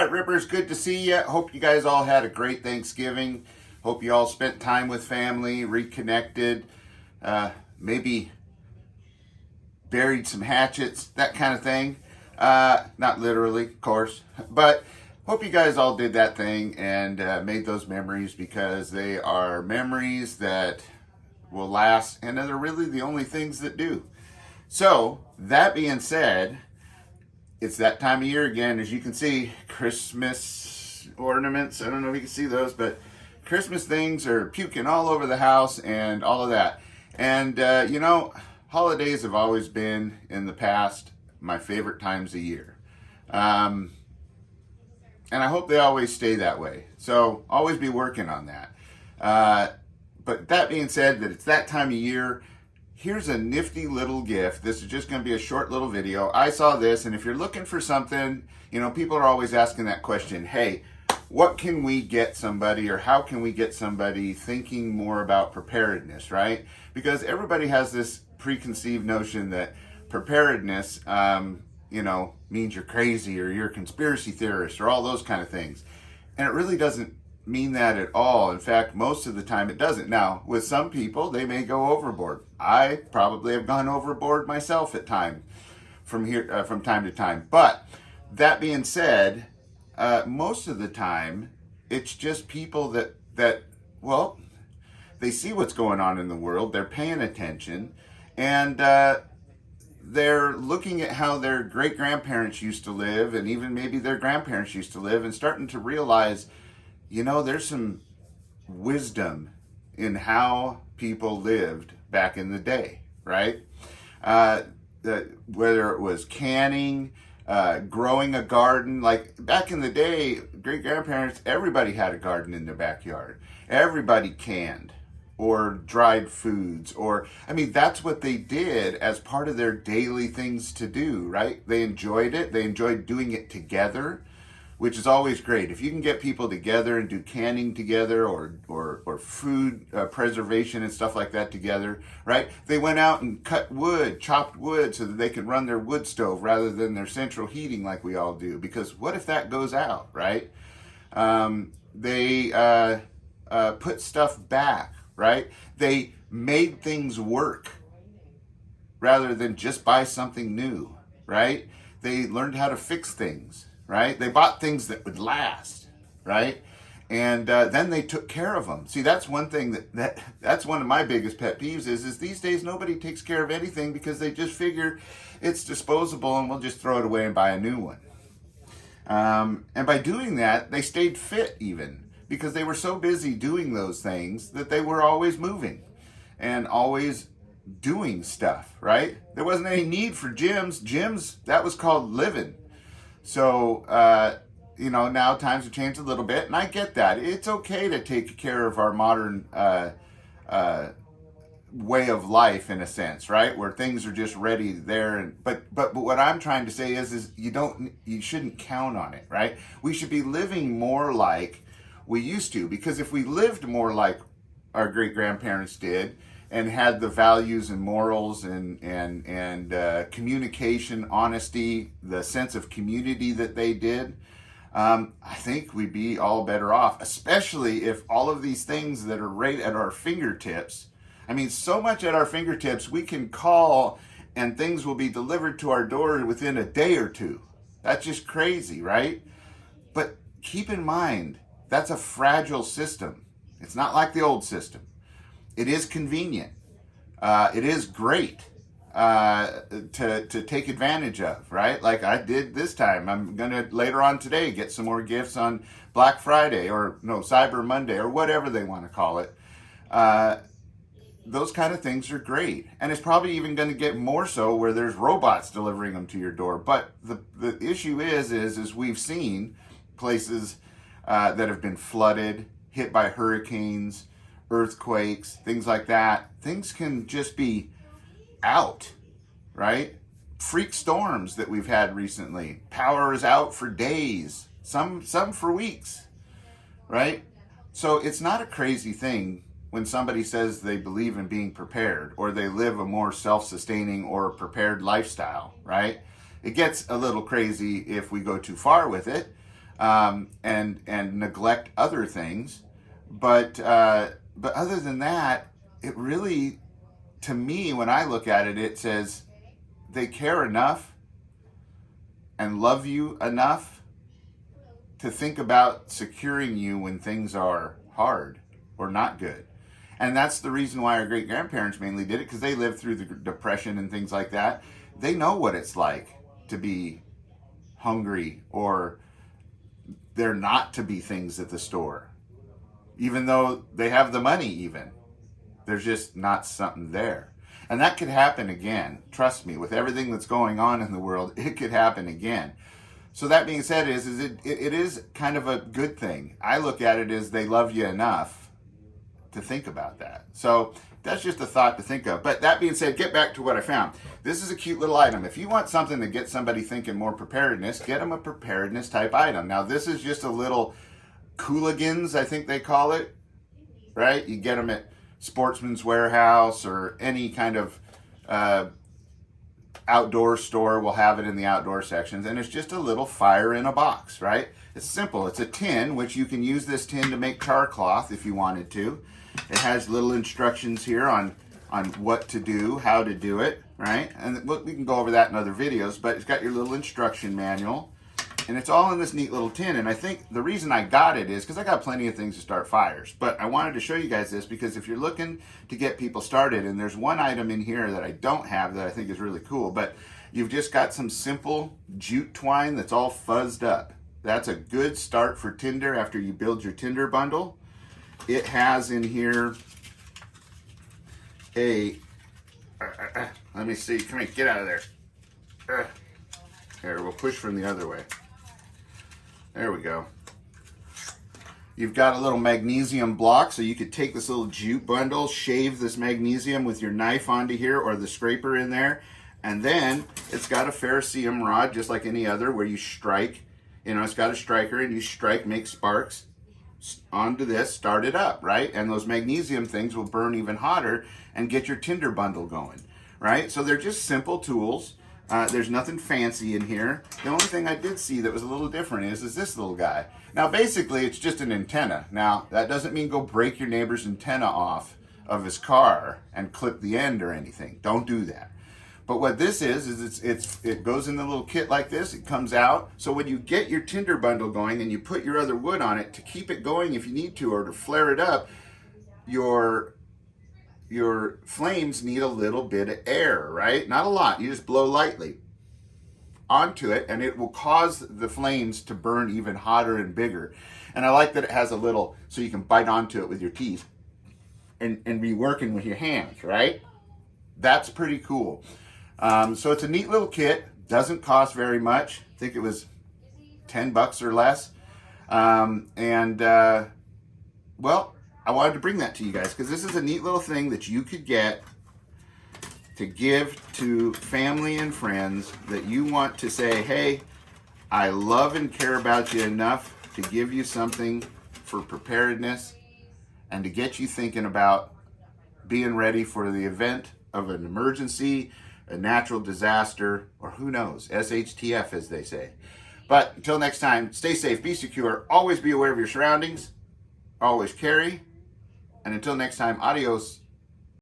right, Rippers, good to see you. Hope you guys all had a great Thanksgiving. Hope you all spent time with family, reconnected, maybe buried some hatchets, that kind of thing. Not literally, of course, but hope you guys all did that thing and made those memories, because they are memories that will last, and they're really the only things that do. So, that being said, it's that time of year again. As you can see, Christmas ornaments, I don't know if you can see those, but Christmas things are puking all over the house and all of that. And, holidays have always been, in the past, my favorite times of year. And I hope they always stay that way. So, always be working on that. But that being said, that it's that time of year, here's a nifty little gift. This is just going to be a short little video. I saw this, and if you're looking for something, people are always asking that question, hey, what can we get somebody, or how can we get somebody thinking more about preparedness, right? Because everybody has this preconceived notion that preparedness, means you're crazy, or you're a conspiracy theorist, or all those kind of things. And it really doesn't mean that at all. In fact, most of the time it doesn't. Now, with some people, they may go overboard. I probably have gone overboard myself at times from time to time. But that being said, most of the time, it's just people that they see what's going on in the world, they're paying attention, and they're looking at how their great-grandparents used to live, and even maybe their grandparents used to live, and starting to realize, there's some wisdom in how people lived back in the day, right? Whether it was canning, growing a garden. Like back in the day, great-grandparents, everybody had a garden in their backyard. Everybody canned or dried foods, that's what they did as part of their daily things to do, right? They enjoyed it. They enjoyed doing it together, which is always great. If you can get people together and do canning together, or food preservation and stuff like that together, right? They went out and cut wood, chopped wood, so that they could run their wood stove rather than their central heating like we all do. Because what if that goes out, right? They put stuff back, right? They made things work rather than just buy something new, right? They learned how to fix things, right? They bought things that would last, right? And then they took care of them. See, that's one thing that's one of my biggest pet peeves is these days nobody takes care of anything, because they just figure it's disposable and we'll just throw it away and buy a new one. And by doing that, they stayed fit even, because they were so busy doing those things that they were always moving and always doing stuff, right? There wasn't any need for gyms. Gyms, that was called living. So, now times have changed a little bit, and I get that. It's okay to take care of our modern way of life, in a sense, right? Where things are just ready there. But what I'm trying to say is you shouldn't count on it, right? We should be living more like we used to, because if we lived more like our great-grandparents did, and had the values and morals and communication, honesty, the sense of community that they did, I think we'd be all better off, especially if all of these things that are right at our fingertips, so much at our fingertips, we can call and things will be delivered to our door within a day or two. That's just crazy, right? But keep in mind, that's a fragile system. It's not like the old system. It is convenient. It is great to take advantage of, right? Like I did this time. I'm going to later on today get some more gifts on Black Friday, or Cyber Monday, or whatever they want to call it. Those kind of things are great. And it's probably even going to get more so where there's robots delivering them to your door. But the issue is we've seen places that have been flooded, hit by hurricanes, earthquakes, things like that. Things can just be out, right? Freak storms that we've had recently. Power is out for days, some for weeks, right? So it's not a crazy thing when somebody says they believe in being prepared, or they live a more self-sustaining or prepared lifestyle, right? It gets a little crazy if we go too far with it. and neglect other things. But other than that, it really, to me, when I look at it, it says they care enough and love you enough to think about securing you when things are hard or not good. And that's the reason why our great grandparents mainly did it, because they lived through the Depression and things like that. They know what it's like to be hungry, or there not to be things at the store. Even though they have the money, even. There's just not something there. And that could happen again. Trust me, with everything that's going on in the world, it could happen again. So that being said, it is kind of a good thing. I look at it as they love you enough to think about that. So that's just a thought to think of. But that being said, get back to what I found. This is a cute little item. If you want something to get somebody thinking more preparedness, get them a preparedness type item. Now this is just a little Cooligans, I think they call it, right? You get them at Sportsman's Warehouse or any kind of outdoor store will have it in the outdoor sections, and it's just a little fire in a box, right? It's simple. It's a tin, which you can use this tin to make tar cloth if you wanted to. It has little instructions here on what to do, how to do it, right? And we can go over that in other videos, but it's got your little instruction manual, and it's all in this neat little tin. And I think the reason I got it is because I got plenty of things to start fires, but I wanted to show you guys this because if you're looking to get people started, and there's one item in here that I don't have that I think is really cool, but you've just got some simple jute twine that's all fuzzed up. That's a good start for tinder after you build your tinder bundle. It has in here a, let me see, come here, get out of there. Here, we'll push from the other way. There we go. You've got a little magnesium block, so you could take this little jute bundle, shave this magnesium with your knife onto here or the scraper in there, and then it's got a ferrocerium rod just like any other where you strike. You know, it's got a striker and you strike, make sparks onto this, start it up, right? And those magnesium things will burn even hotter and get your tinder bundle going, right? So they're just simple tools. There's nothing fancy in here. The only thing I did see that was a little different is this little guy. Now basically it's just an antenna. Now that doesn't mean go break your neighbor's antenna off of his car and clip the end or anything. Don't do that. But what this is it goes in the little kit like this. It comes out. So when you get your tinder bundle going and you put your other wood on it to keep it going if you need to, or to flare it up, your flames need a little bit of air, right? Not a lot. You just blow lightly onto it and it will cause the flames to burn even hotter and bigger. And I like that it has a little, so you can bite onto it with your teeth and be working with your hands, right? That's pretty cool. So it's a neat little kit. Doesn't cost very much. I think it was $10 or less. Well, I wanted to bring that to you guys because this is a neat little thing that you could get to give to family and friends that you want to say, hey, I love and care about you enough to give you something for preparedness and to get you thinking about being ready for the event of an emergency, a natural disaster, or who knows, SHTF as they say. But until next time, stay safe, be secure, always be aware of your surroundings, always carry, and until next time, adios.